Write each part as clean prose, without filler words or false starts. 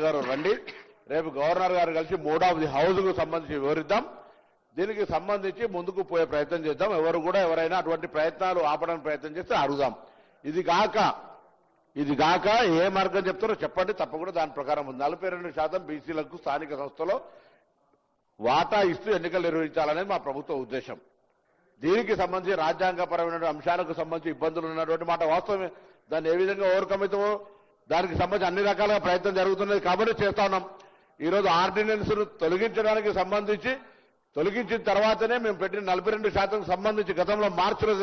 గారు రండి, రేపు గవర్నర్ గారు కలిసి మోడ్ ఆఫ్ ది హౌస్ కు సంబంధించి వివరిద్దాం. దీనికి సంబంధించి ముందుకు పోయే ప్రయత్నం చేద్దాం. ఎవరైనా అటువంటి ప్రయత్నాలు ఆపడానికి ప్రయత్నం చేస్తే అడుగుదాం. ఇది గాక ఏ మార్గం చెప్తారో చెప్పండి, తప్పకుండా దాని ప్రకారం 42% బీసీలకు స్థానిక సంస్థలో వాటా ఇస్తూ ఎన్నికలు నిర్వహించాలనేది మా ప్రభుత్వ ఉద్దేశం. దీనికి సంబంధించి రాజ్యాంగపరమైన అంశాలకు సంబంధించి ఇబ్బందులు ఉన్నటువంటి మాట వాస్తవమే. దాన్ని ఏ విధంగా ఓవర్కమ్ అవుతామో దానికి సంబంధించి అన్ని రకాలుగా ప్రయత్నం జరుగుతున్నది కాబట్టి చేస్తా ఉన్నాం. ఈరోజు ఆర్డినెన్స్ ను తొలగించడానికి సంబంధించి తొలగించిన తర్వాతనే మేము పెట్టిన 42% సంబంధించి గతంలో మార్చిలో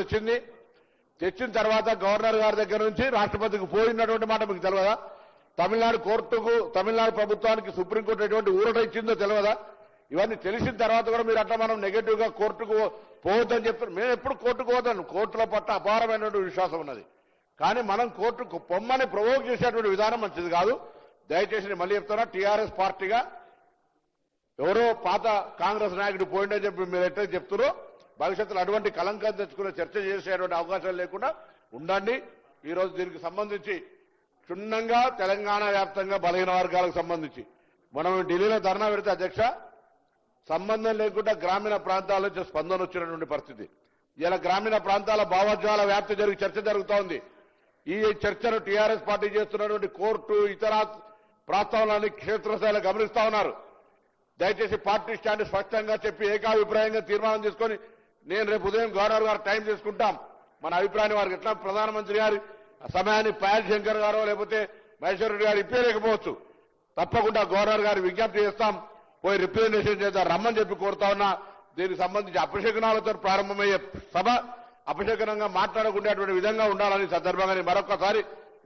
తెచ్చిన తర్వాత గవర్నర్ గారి దగ్గర నుంచి రాష్ట్రపతికి పోయినటువంటి మాట మీకు తెలియదా? తమిళనాడు ప్రభుత్వానికి సుప్రీంకోర్టు ఎటువంటి ఊరట ఇచ్చిందో తెలియదా? ఇవన్నీ తెలిసిన తర్వాత కూడా మీరు అట్లా మనం నెగటివ్ గా కోర్టుకు పోవద్దని చెప్తారు. మేము ఎప్పుడు కోర్టుకు పోతాను, కోర్టుల పట్ల అపారమైనటువంటి విశ్వాసం ఉన్నది. కానీ మనం కోర్టుకు పొమ్మని ప్రొవోక్ చేసేటువంటి విధానం మంచిది కాదు. దయచేసి మళ్ళీ చెప్తున్నా, టీఆర్ఎస్ పార్టీగా ఎవరో పాత కాంగ్రెస్ నాయకుడు పోయిండని చెప్పి మీరు ఎట్లయితే చెప్తారో భవిష్యత్తులో అటువంటి కలంకం తెచ్చుకునే చర్చ చేసేటువంటి అవకాశాలు లేకుండా ఉండండి. ఈరోజు దీనికి సంబంధించి క్షుణ్ణంగా తెలంగాణ వ్యాప్తంగా బలహీన వర్గాలకు సంబంధించి మనం ఢిల్లీలో ధర్నా పెడితే అధ్యక్ష సంబంధం లేకుండా గ్రామీణ ప్రాంతాల నుంచి స్పందన వచ్చినటువంటి పరిస్థితి. ఇలా గ్రామీణ ప్రాంతాల భావోద్వేగాల వ్యాప్తి చర్చ జరుగుతూ ఉంది. ఈ చర్చను టీఆర్ఎస్ పార్టీ చేస్తున్నటువంటి కోర్టు ఇతర ప్రస్తావనలని క్షేత్రస్థాయిలో గమనిస్తా ఉన్నారు. దయచేసి పార్టీ స్టాండ్ స్పష్టంగా చెప్పి ఏకాభిప్రాయంగా తీర్మానం తీసుకొని నేను రేపు ఉదయం గవర్నర్ గారు టైం తీసుకుంటాం. మన అభిప్రాయాన్ని వారికి ఎట్లా ప్రధానమంత్రి గారి సమయాన్ని పాయల్ శంకర్ గారో లేకపోతే మహేశ్వర రెడ్డి గారు ఇప్పలేకపోవచ్చు. తప్పకుండా గవర్నర్ గారు విజ్ఞప్తి చేస్తాం, పోయి రిప్రజెంటేషన్ చేద్దాం రమ్మని చెప్పి కోరుతా ఉన్నా. దీనికి సంబంధించి అపశకనాలతో ప్రారంభమయ్యే సభ అపశకనంగా మాట్లాడకుండేటువంటి విధంగా ఉండాలని సందర్భంగా మరొకసారి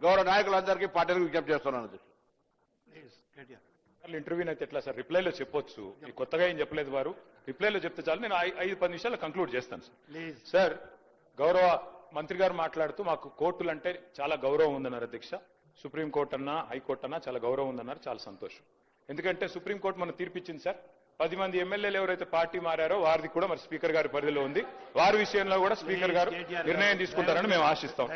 గౌరవ నాయకులందరికీ పార్టీలకు విజ్ఞప్తి చేస్తున్నాను. ఇంటర్వ్యూ అయితే ఎట్లా సార్ రిప్లైలో చెప్పొచ్చు, కొత్తగా ఏం చెప్పలేదు వారు, రిప్లైలో చెప్తే చాలు. నేను 5-10 నిమిషాలు కంక్లూడ్ చేస్తాను సార్. గౌరవ మంత్రి గారు మాట్లాడుతూ మాకు కోర్టులు అంటే చాలా గౌరవం ఉందన్నారు అధ్యక్ష. సుప్రీంకోర్టు అన్నా హైకోర్టు అన్నా చాలా గౌరవం ఉందన్నారు, చాలా సంతోషం. ఎందుకంటే సుప్రీంకోర్టు మనం తీర్పిచ్చింది సార్. 10 మంది ఎమ్మెల్యేలు ఎవరైతే పార్టీ మారారో వారిది కూడా మరి స్పీకర్ గారి పరిధిలో ఉంది. వారి విషయంలో కూడా స్పీకర్ గారు నిర్ణయం తీసుకుంటారని మేము ఆశిస్తాం.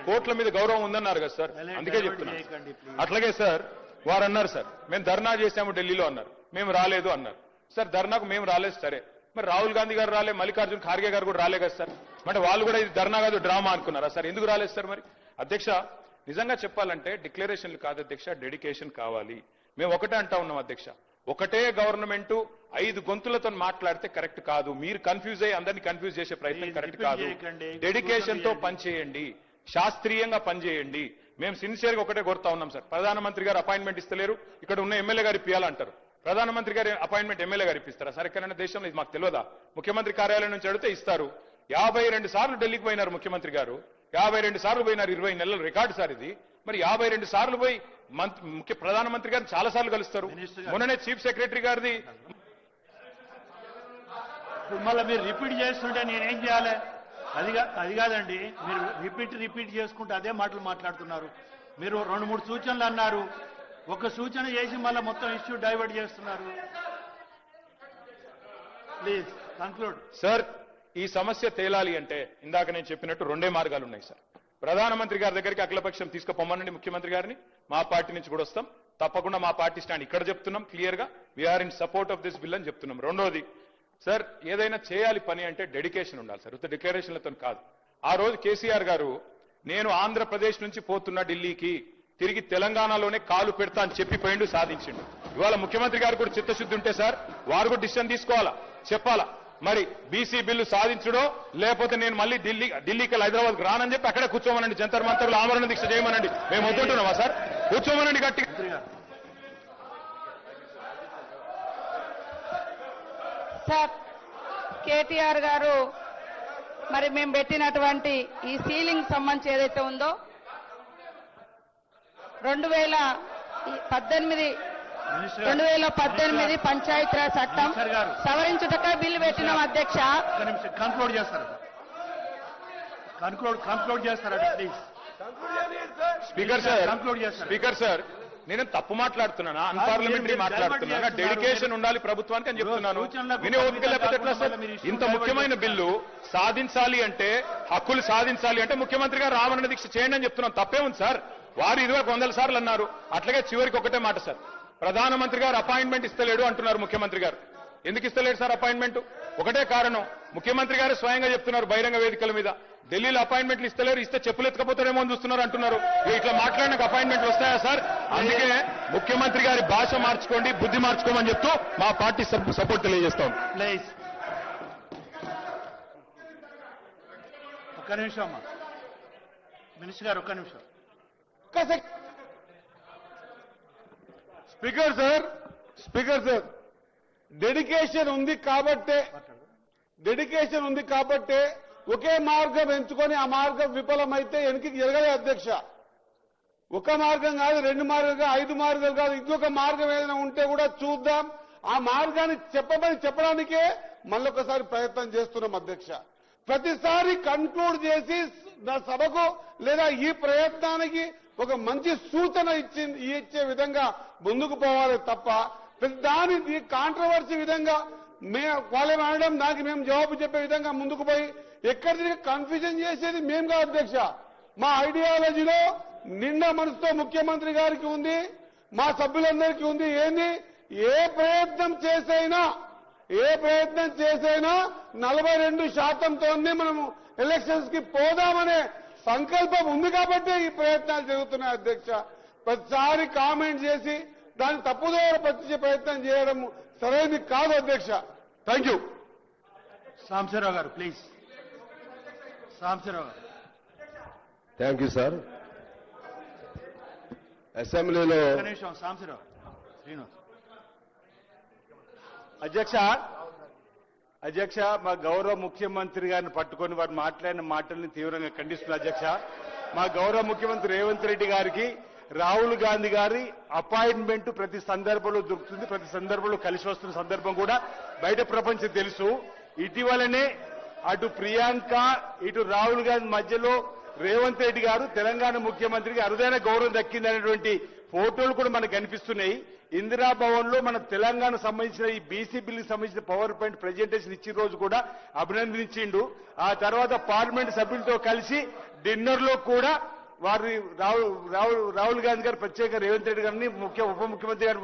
కోర్టుల మీద గౌరవం ఉందన్నారు కదా సార్, అందుకే చెప్తున్నాం. అట్లాగే సార్ వారు అన్నారు సార్ మేము ధర్నా చేశాము ఢిల్లీలో అన్నారు, మేము రాలేదు అన్నారు. సార్ ధర్నాకు మేము రాలేదు సరే, మరి రాహుల్ గాంధీ గారు రాలే, మల్లికార్జున ఖార్గే గారు కూడా రాలే కదా సార్. అంటే వాళ్ళు కూడా ఇది ధర్నా కాదు డ్రామా అనుకున్నారా సార్? ఎందుకు రాలేదు సార్? మరి అధ్యక్ష నిజంగా చెప్పాలంటే డిక్లరేషన్లు కాదు అధ్యక్ష, డెడికేషన్ కావాలి. మేము ఒకటే అంటా ఉన్నాం అధ్యక్ష, ఒకటే గవర్నమెంట్ 5 గొంతులతో మాట్లాడితే కరెక్ట్ కాదు. మీరు కన్ఫ్యూజ్ అయ్యి అందరినీ కన్ఫ్యూజ్ చేసే ప్రయత్నం కరెక్ట్ కాదు. డెడికేషన్ తో పనిచేయండి, శాస్త్రీయంగా పనిచేయండి. మేము సిన్సియర్ గా ఒకటే కోరుతా ఉన్నాం సార్. ప్రధానమంత్రి గారు అపాయింట్మెంట్ ఇస్తలేరు, ఇక్కడ ఉన్న ఎమ్మెల్యే గారు ఇప్పియాలంటారు. ప్రధానమంత్రి గారి అపాయింట్మెంట్ ఎమ్మెల్యే గారు ఇప్పిస్తారా సార్? ఎక్కడైనా దేశంలో ఇది మాకు తెలియదా? ముఖ్యమంత్రి కార్యాలయం నుంచి అడిగితే ఇస్తారు. 52 సార్లు ఢిల్లీకి పోయినారు ముఖ్యమంత్రి గారు, 52 సార్లు పోయినారు, 20 నెలల రికార్డు సార్ ఇది. మరి 52 సార్లు పోయి ప్రధానమంత్రి గారిని చాలా సార్లు కలుస్తారు. మొన్ననే చీఫ్ సెక్రటరీ గారిది మళ్ళీ మీరు రిపీట్ చేస్తుంటే నేనేం చేయాలి? అది కాదండి, మీరు రిపీట్ చేసుకుంటే అదే మాటలు మాట్లాడుతున్నారు. మీరు 2-3 సూచనలు అన్నారు, ఒక సూచన చేసి మళ్ళీ మొత్తం ఇష్యూ డైవర్ట్ చేస్తున్నారు. Please conclude sir. ఈ సమస్య తేలాలి అంటే ఇందాక నేను చెప్పినట్టు 2 మార్గాలు ఉన్నాయి సార్. ప్రధానమంత్రి గారి దగ్గరికి అఖిలపక్షం తీసుకుపోమనండి ముఖ్యమంత్రి గారిని, మా పార్టీ నుంచి కూడా వస్తాం. తప్పకుండా మా పార్టీ స్టాండ్ ఇక్కడ చెప్తున్నాం క్లియర్ గా, we are in support of this bill అని చెప్తున్నాం. రెండోది సార్, ఏదైనా చేయాలి పని అంటే డెడికేషన్ ఉండాలి సార్, ఉత్త డిక్లరేషన్లతో కాదు. ఆ రోజు కేసీఆర్ గారు నేను ఆంధ్రప్రదేశ్ నుంచి పోతున్నా ఢిల్లీకి, తిరిగి తెలంగాణలోనే కాలు పెడతా అని చెప్పి పోయిండు, సాధించిండు. ఇవాళ ముఖ్యమంత్రి గారు కూడా చిత్తశుద్ధి ఉంటే సార్ వారు కూడా డిసిషన్ తీసుకోవాలా, చెప్పాలా. మరి బీసీ బిల్లు సాధించడో లేకపోతే నేను మళ్ళీ ఢిల్లీకి హైదరాబాద్కి రానని చెప్పి అక్కడే కూర్చోమనండి, జంతర్ మంతర్లు ఆమరణ దీక్ష చేయమనండి. మేము వద్దుంటున్నామా సార్? కూర్చోమనండి గట్టిగా. సార్ కేటీఆర్ గారు మరి మేము పెట్టినటువంటి ఈ సీలింగ్ సంబంధించి ఏదైతే ఉందో 2018 పంచాయతీరాజ్ చట్టం సవరించుటకై బిల్లు పెట్టినాం అధ్యక్ష. కంక్లూడ్ చేస్తారా ప్లీజ్? స్పీకర్ సార్ నేనేం తప్పు మాట్లాడుతున్నానా, అన్పార్లమెంటరీ మాట్లాడుతున్నానా? డెడికేషన్ ఉండాలి ప్రభుత్వానికి అని చెప్తున్నాను. వినే ఓపిక లేకపోతే ఎట్లా సార్? ఇంత ముఖ్యమైన బిల్లు సాధించాలి అంటే, హక్కులు సాధించాలి అంటే ముఖ్యమంత్రి గారు ఆమరణ దీక్ష చేయండి అని చెప్తున్నాను. తప్పే ఉంది సార్? వారు ఇదివరకు 100 సార్లు అన్నారు. అట్లాగే చివరికి ఒకటే మాట సార్, ప్రధానమంత్రి గారు అపాయింట్మెంట్ ఇస్తలేడు అంటున్నారు ముఖ్యమంత్రి గారు. ఎందుకు ఇస్తలేడు సార్ అపాయింట్మెంట్? ఒకటే కారణం, ముఖ్యమంత్రి గారు స్వయంగా చెప్తున్నారు బహిరంగ వేదికల మీద, ఢిల్లీలో అపాయింట్మెంట్లు ఇస్తలేరు, ఇస్తే చెప్పులు ఎత్తుకపోతారేమో అని చూస్తున్నారు అంటున్నారు. ఇట్లా మాట్లాడిన అపాయింట్మెంట్లు వస్తాయా సార్? అందుకే ముఖ్యమంత్రి గారి భాష మార్చుకోండి, బుద్ధి మార్చుకోమని చెప్తూ మా పార్టీ సపోర్ట్ తెలియజేస్తాం. ప్లీజ్ ఒక్క నిమిషం అమ్మా, మినిస్టర్ గారు ఒక్క నిమిషం. స్పీకర్ సార్ డెడికేషన్ ఉంది కాబట్టే ఒకే మార్గం ఎంచుకొని ఆ మార్గం విఫలమైతే వెనక్కి జరగలే అధ్యక్ష. ఒక మార్గం కాదు, 2 మార్గాలు కాదు, 5 మార్గాలు కాదు, ఇంకొక మార్గం ఏదైనా ఉంటే కూడా చూద్దాం. ఆ మార్గాన్ని చెప్పడానికే మళ్ళొకసారి ప్రయత్నం చేస్తున్నాం అధ్యక్ష. ప్రతిసారి కన్క్లూడ్ చేసి నా సభకు లేదా ఈ ప్రయత్నానికి ఒక మంచి సూచన ఇచ్చే విధంగా ముందుకు పోవాలి తప్ప దాని కాంట్రవర్సీ విధంగా వాళ్ళేం అనడం దానికి మేము జవాబు చెప్పే విధంగా ముందుకు పోయి ఎక్కడి కన్ఫ్యూజన్ చేసేది మేము కాదు అధ్యక్ష. మా ఐడియాలజీలో నిండా మనసుతో ముఖ్యమంత్రి గారికి ఉంది, మా సభ్యులందరికీ ఉంది. ఏంది ఏ ప్రయత్నం చేసైనా 42%తోనే మనము ఎలక్షన్స్ కి పోదామనే సంకల్పం ఉంది కాబట్టి ఈ ప్రయత్నాలు జరుగుతున్నాయి అధ్యక్ష. ప్రతిసారి కామెంట్ చేసి దాన్ని తప్పుదోవ పట్టించే ప్రయత్నం చేయడం సరైనది కాదు అధ్యక్ష. Thank you. సాంబశివరావు గారు ప్లీజ్. సాంబశివరావు గారు. Thank you sir. అసెంబ్లీలో ఒక్క నిమిషం సాంబశివరావు. శ్రీనివాస్ అధ్యక్ష, మా గౌరవ ముఖ్యమంత్రి గారిని పట్టుకొని వారు మాట్లాడిన మాటల్ని తీవ్రంగా ఖండిస్తున్నారు అధ్యక్ష. మా గౌరవ ముఖ్యమంత్రి రేవంత్ రెడ్డి గారికి రాహుల్ గాంధీ గారి అపాయింట్మెంట్ ప్రతి సందర్భంలో దొరుకుతుంది, ప్రతి సందర్భంలో కలిసి వస్తున్న సందర్భం కూడా బయట ప్రపంచం తెలుసు. ఇటీవలనే అటు ప్రియాంక ఇటు రాహుల్ గాంధీ మధ్యలో రేవంత్ రెడ్డి గారు తెలంగాణ ముఖ్యమంత్రికి అరుదైన గౌరవం దక్కిందనేటువంటి ఫోటోలు కూడా మనకు కనిపిస్తున్నాయి. ఇందిరా భవన్ లో మన తెలంగాణ సంబంధించిన ఈ బీసీ బిల్లుకి సంబంధించిన పవర్ పాయింట్ ప్రెజెంటేషన్ ఇచ్చిన రోజు కూడా అభినందించిండు. ఆ తర్వాత పార్లమెంట్ సభ్యులతో కలిసి డిన్నర్ లో కూడా వారి రాహుల్ గాంధీ గారు ప్రత్యేక రేవంత్ రెడ్డి గారిని ఉప ముఖ్యమంత్రి గారు